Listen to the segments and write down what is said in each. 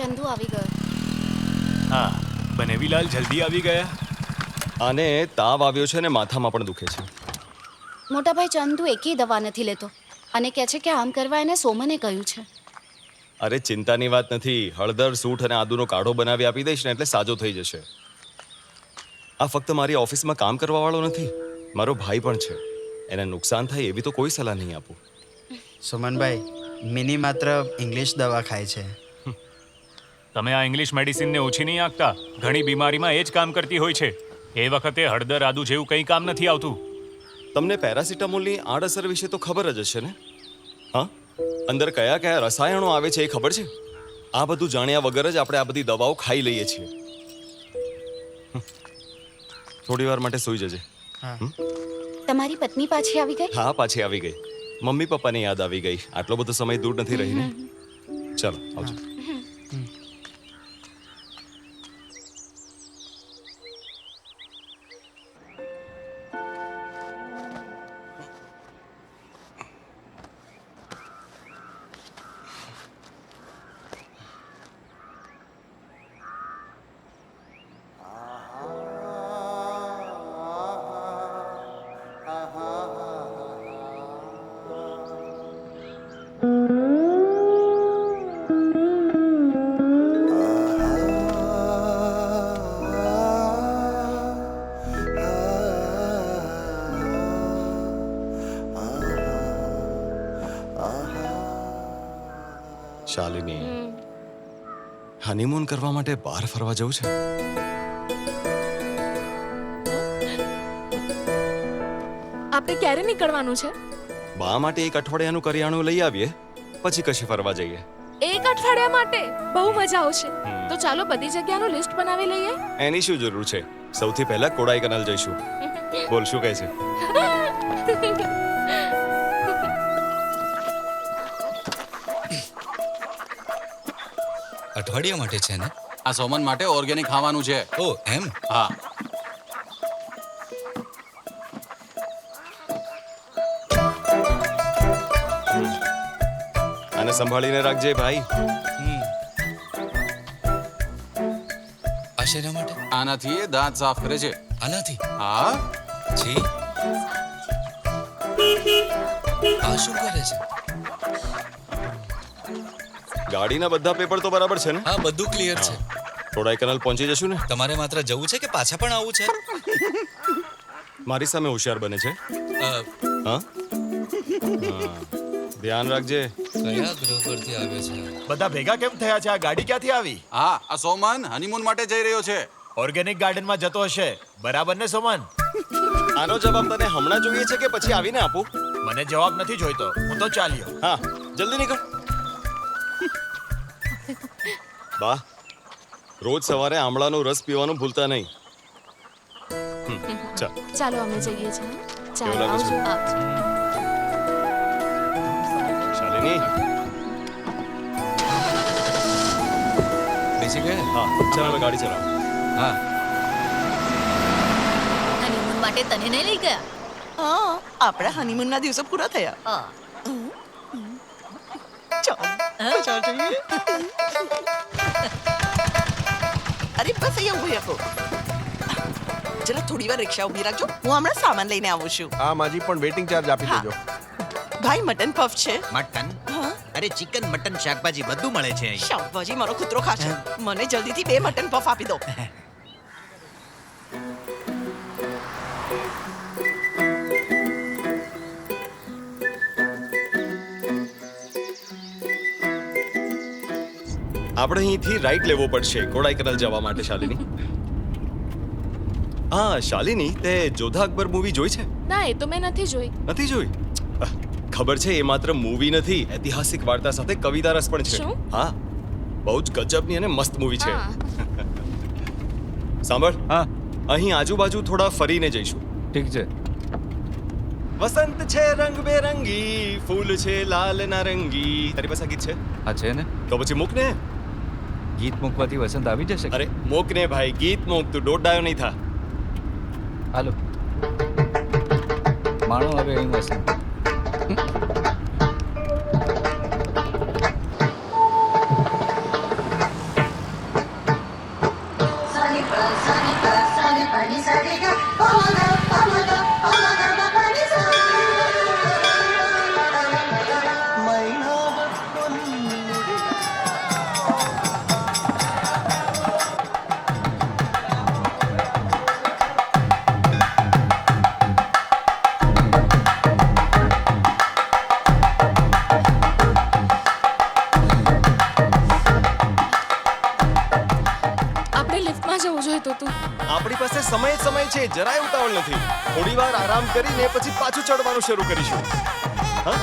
ચંદુ આવી ગયો. હા, બનેવીલાલ જલ્દી આવી ગયા. આને તાવ આવ્યો છે ને માથામાં પણ દુખે છે. મોટાભાઈ ચંદુ એકેય દવા નથી લેતો અને કહે છે કે આમ કરવા એને સોમને કહ્યું છે. અરે ચિંતાની વાત નથી. હળદર સૂંઠ અને આદુનો કાઢો બનાવી આપી દઈશ ને એટલે સાજો થઈ જશે. આ ફક્ત મારી ઓફિસમાં કામ કરવા વાળો નથી, મારો ભાઈ પણ છે. એને નુકસાન થાય એવી તો કોઈ સલાહ નહીં આપું. સુમનભાઈ, મિની માત્ર ઇંગ્લિશ દવા ખાય છે. તમે આ ઇંગ્લિશ મેડિસિનને ઓછી નહીં આંકતા. ઘણી બીમારીમાં એ જ કામ કરતી હોય છે. એ વખતે હળદર આદુ જેવું કંઈ કામ નથી આવતું. તમને પેરાસિટામોલની આડઅસર વિશે તો ખબર જ હશે ને? હા, અંદર કયા કયા રસાયણો આવે છે એ ખબર છે? આ બધું જાણ્યા વગર જ આપણે આ બધી દવાઓ ખાઈ લઈએ છીએ. થોડી વાર માટે સૂઈ જજે. તમારી પત્ની પાછી આવી ગઈ? હા, પાછી આવી ગઈ. મમ્મી પપ્પાની યાદ આવી ગઈ. આટલો બધો સમય દૂર નથી રહીને. ચાલો આવજો. શાલિની, હનીમૂન કરવા માટે બહાર ફરવા જવું છે? આપણે ક્યારે નીકળવાનું છે? બા માટે એક અઠવાડિયાનું કરિયાણું લઈ આવીએ, પછી કશે ફરવા જઈએ. એક અઠવાડિયા માટે? બહુ મજા આવશે. તો ચાલો બધી જગ્યાનું લિસ્ટ બનાવી લઈએ. એની શું જરૂર છે? સૌથી પહેલા કોડાઈકનાલ જઈશું. બોલ, શું કહે છે? અઠવાડિયા માટે છે ને? આ સોમન માટે ઓર્ગેનિક ખાવાનું છે. ઓ એમ? હા. આને સંભાળીને રાખજે ભાઈ. આ શેના માટે? આનાથી એ દાંત સાફ કરે છે. આનાથી? હા. જી. આ શું કરે છે? ગાડીના બધા પેપર તો બરાબર છે ને? હા, બધું ક્લિયર છે. કોડાઈકનાલ પહોંચી જશું ને? તમારે માત્ર જવું છે કે પાછા પણ આવવું છે? મારી સામે હોશિયાર બને છે. અ, હા, ધ્યાન રાખજે. કયા ગ્રહ પરથી આવે છે? બધા ભેગા કેમ થયા છે? આ ગાડી ક્યાંથી આવી? હા, આ સોમન હનીમૂન માટે જઈ રહ્યો છે. ઓર્ગેનિક ગાર્ડનમાં જતો હશે, બરાબર ને સોમન? આનો જવાબ તને હમણાં જોઈએ છે કે પછી આવીને આપું? મને જવાબ નથી જોઈતો, હું તો ચાલ્યો. હા, જલ્દી નીકળ. બા, રોજ સવારે આમળાનો રસ પીવાનું ભૂલતા નહીં. ચાલ. ચાલો અમે જઈએ છીએ. કેવું ચાલો લાગે છે? આવજો. શાલિની. બેસી ગયા? હા, ચાલ હવે ગાડી ચલાવો. હા. હનીમૂન માટે તને નહીં લઈ ગયા? હા, આપણા હનીમૂનના દિવસો પૂરા થયા. હા. ચાલ, ચાલ જઈએ. અરે બસ અહીંયા ઉભી રાખો. જરા થોડી વાર રિક્ષા ઉભી રાખજો, હું હમણાં સામાન લઈને આવું છું. હા, માજી પણ વેટિંગ ચાર્જ આપી હા. દેજો. ભાઈ મટન પફ છે? મટન? હા. અરે ચિકન, મટન, શાકભાજી બધું મળે છે અહીં. શાકભાજી મારો કૂતરો ખાશે. મને જલ્દીથી 2 મટન પફ આપી દો. આપણે અહીંથી રાઈટ લેવો પડશે કોડાઈકનાલ જવા માટે. શાલિની. હા શાલિની, તે જોધા અકબર મૂવી જોઈ છે? ના, એ તો મેં નથી જોઈ. નથી જોઈ? ખબર છે, એ માત્ર મૂવી નથી, ઐતિહાસિક વાર્તા સાથે કવિતા રસ પણ છે. શું? હા, બહુ જ ગજબની અને મસ્ત મૂવી છે. હા. સાંભળ, હા, અહીં આજુબાજુ થોડા ફરીને જઈશું. ઠીક છે. વસંત છે રંગબેરંગી, ફૂલ છે લાલ નારંગી. તારી પાસે આ ગીત છે? હા છે ને. તો પછી મૂક ને. ગીત મૂકવાથી વસંત આવી જશે? અરે મૂક ને ભાઈ, ગીત મૂક. તું દોડાયો નહીં થા. હાલો, માણો હવે અહીં વસંત. આપણી પાસે સમય જ સમય છે, જરાય ઉતાવળ નથી. થોડી વાર આરામ કરીને પછી પાછું ચડવાનું શરૂ કરીશું. હા?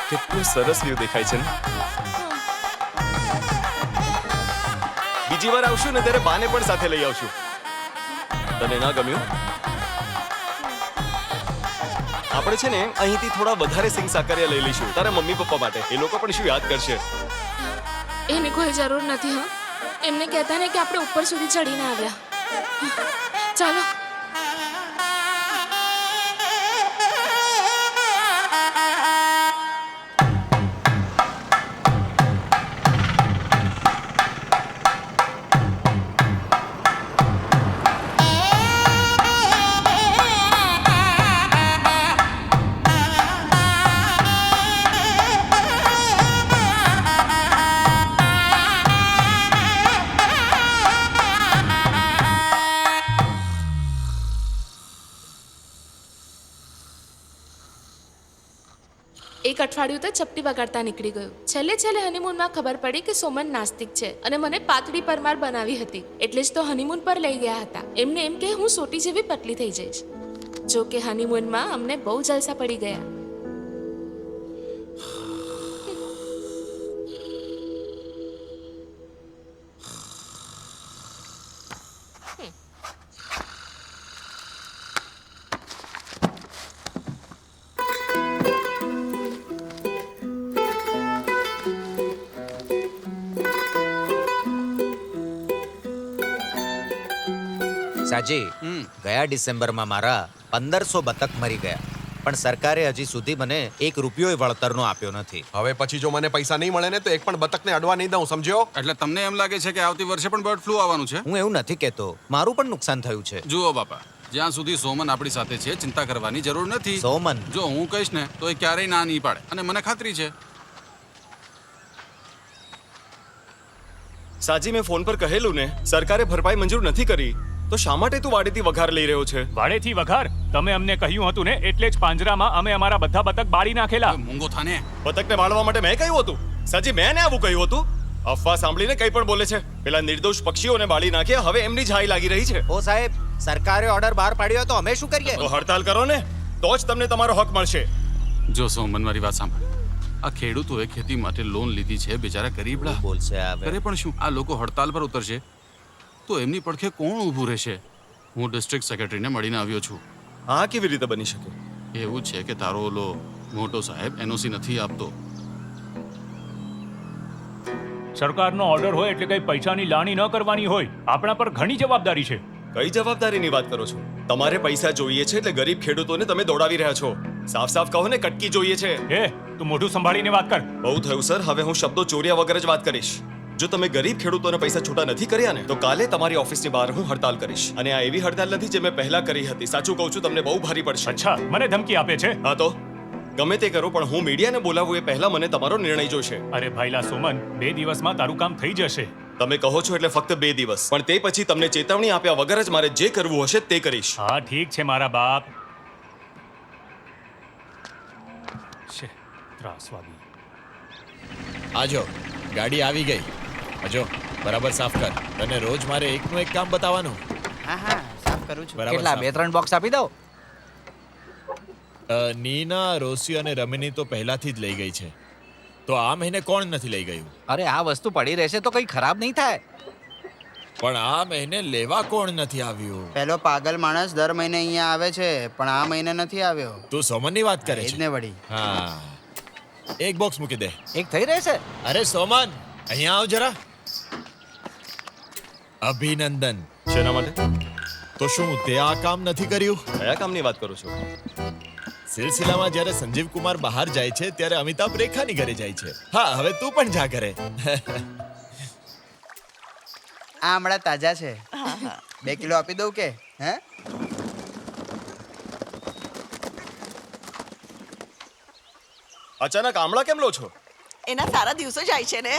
કેટલું સરસ વ્યૂ દેખાય છે ને. બીજી વાર આવશું ને ત્યારે બાને પણ સાથે લઈ આવશું. તને ના ગમ્યું? આપણે છે ને અહીંથી થોડા વધારે સિંગ સાકરિયા લઈ લઈશું તારા મમ્મી પપ્પા માટે. એ લોકો પણ શું યાદ કરશે. એની કોઈ જરૂર નથી. હા, એમને કહેતા ને કે આપણે ઉપર સુધી ચડીને આવ્યા. ચાલો. એક અઠવાડિયું તો ચપટી વગાડતા નીકળી ગયું. છેલ્લે હનીમૂનમાં ખબર પડી કે સોમન નાસ્તિક છે અને મને પાતળી પરમાર બનાવી હતી. એટલે જ તો હનીમૂન પર લઈ ગયા હતા. એમને એમ કે હું સોટી જેવી પતલી થઈ જઈશ. જો કે હનીમૂનમાં અમને બહુ જલસા પડી ગયા. સાજી, ગયા ડિસેમ્બરમાં મારા 1500 બતક મરી ગયા, પણ સરકારે હજી સુધી મને 1 રૂપિયો વળતરનો આપ્યો નથી. હવે પછી જો મને પૈસા નહીં મળે ને તો એક પણ બતકને અડવા નહીં દઉં, સમજ્યો? એટલે તમને એમ લાગે છે કે આવતી વર્ષે પણ બર્ડ ફ્લૂ આવવાનું છે? હું એવું નથી કહેતો, મારું પણ નુકસાન થયું છે. જુઓ બાપા, જ્યાં સુધી સોમન આપણી સાથે છે ચિંતા કરવાની જરૂર નથી. સોમન, જો હું કહીશ ને તો એ ક્યારેય ના નહીં પાડે અને મને ખાતરી છે. સાજી, મેં ફોન પર કહેલું ને સરકારે ભરપાઈ મંજૂર નથી કરી, તો શા માટે તું વાડીથી વઘાર લઈ રહ્યો છે? વાડેથી વઘાર? તમે અમને કહ્યું હતું ને, એટલે જ પાંજરામાં અમે અમારા બધા બતક બાળી નાખેલા. મૂંગો થાને. બતકને બાળવા માટે મેં કહ્યું હતું? સાજી, મેં ને આવું કહ્યું હતું? અફવા સાંભળીને કંઈ પણ બોલે છે. પેલા નિર્દોષ પક્ષીઓને બાળી નાખ્યા, હવે એમની જ હાઈ લાગી રહી છે. ઓ સાહેબ, સરકારે ઓર્ડર બહાર પાડ્યો તો અમે શું કરીએ? તો હડતાલ કરો ને, તો જ તમને તમારો હક મળશે. જો સોમન, મારી વાત સાંભળ. આ ખેડૂતોએ ખેતી માટે લોન લીધી છે, બિચારા ગરીબડા. બોલશે આવે. કરે પણ શું, આ લોકો હડતાલ પર ઉતરશે તો એમની પડખે કોણ ઊભું રહેશે? હું ડિસ્ટ્રિક્ટ સેક્રેટરીને મળીને આવ્યો છું. આ કેવી રીતે બની શકે? એવું છે કે તારો ઓલો મોટો સાહેબ એનઓસી નથી આપતો. સરકારનો ઓર્ડર હોય એટલે કઈ પૈસાની લાણી ન કરવાની હોય. આપણા પર ઘણી જવાબદારી છે. કઈ જવાબદારીની વાત કરો છો? તમારે પૈસા જોઈએ છે એટલે ગરીબ ખેડૂતોને તમે દોડાવી રહ્યા છો. સાફ સાફ કહો ને, કટકી જોઈએ છે. તું મોઢું સંભાળીને વાત કર. બહુ થયું સર, હવે હું શબ્દો ચોર્યા વગર જ વાત કરીશ. જો તમે ગરીબ ખેડૂતોને પૈસા છૂટા નથી કર્યા ને, તો કાલે તમારી ઓફિસની બહાર હું હડતાલ કરીશ. અને આ એવી હડતાલ નથી જે મેં પહેલા કરી હતી. સાચું કહું છું, તમને બહુ ભારી પડશે. અચ્છા, મને ધમકી આપે છે? હા તો ગમે તે કરો, પણ હું મીડિયાને બોલાવું એ પહેલા મને તમારો નિર્ણય જોઈશે. અરે ભાઈલા સોમન, 2 દિવસમાં તારું કામ થઈ જશે. તમે કહો છો એટલે ફક્ત 2 દિવસ, પણ તે પછી તમને ચેતવણી આપ્યા વગર જ મારે જે કરવું હશે તે કરીશ. હા ઠીક છે મારા બાપ. ત્રાસવાદી. આજો, ગાડી આવી ગઈ. આજો, બરાબર સાફ કર. તને રોજ મારે એકનું એક કામ બતાવવાનું. હા, સાફ કરું છું. બરાબર. કેટલા 2-3 બોક્સ આપી દો. નીના, રોસી અને રમીની તો પહેલાથી જ લઈ ગઈ છે. તો આ મહિને કોણ નથી લઈ ગયું? અરે આ વસ્તુ પડી રહેશે તો કઈ ખરાબ નહીં થાય. પણ આ મહિને લેવા કોણ નથી આવ્યું? પેલો પાગલ માણસ દર મહિને અહીંયા આવે છે, પણ આ મહિને નથી આવ્યો. તું સોમનની વાત કરે એ જ છે? ને વળી. હા, એક બોક્સ મૂકી દે. એક થઈ રહેશે. અરે સોમન, અહીંયા આવ જરા. અભિનંદન. શેના માટે? તો શું તે આ કામ નથી કર્યું? કયા કામની વાત કરો છો? સિલસિલામાં જ્યારે સંજીવ કુમાર બહાર જાય છે ત્યારે અમિતાભ રેખાની ઘરે જાય છે. હા, હવે તું પણ જા ઘરે. આ હમણાં તાજા છે. 2 કિલો આપી દઉં કે? હે, અચાનક આમળા કેમ લો છો? એના સારા દિવસો જાય છે ને.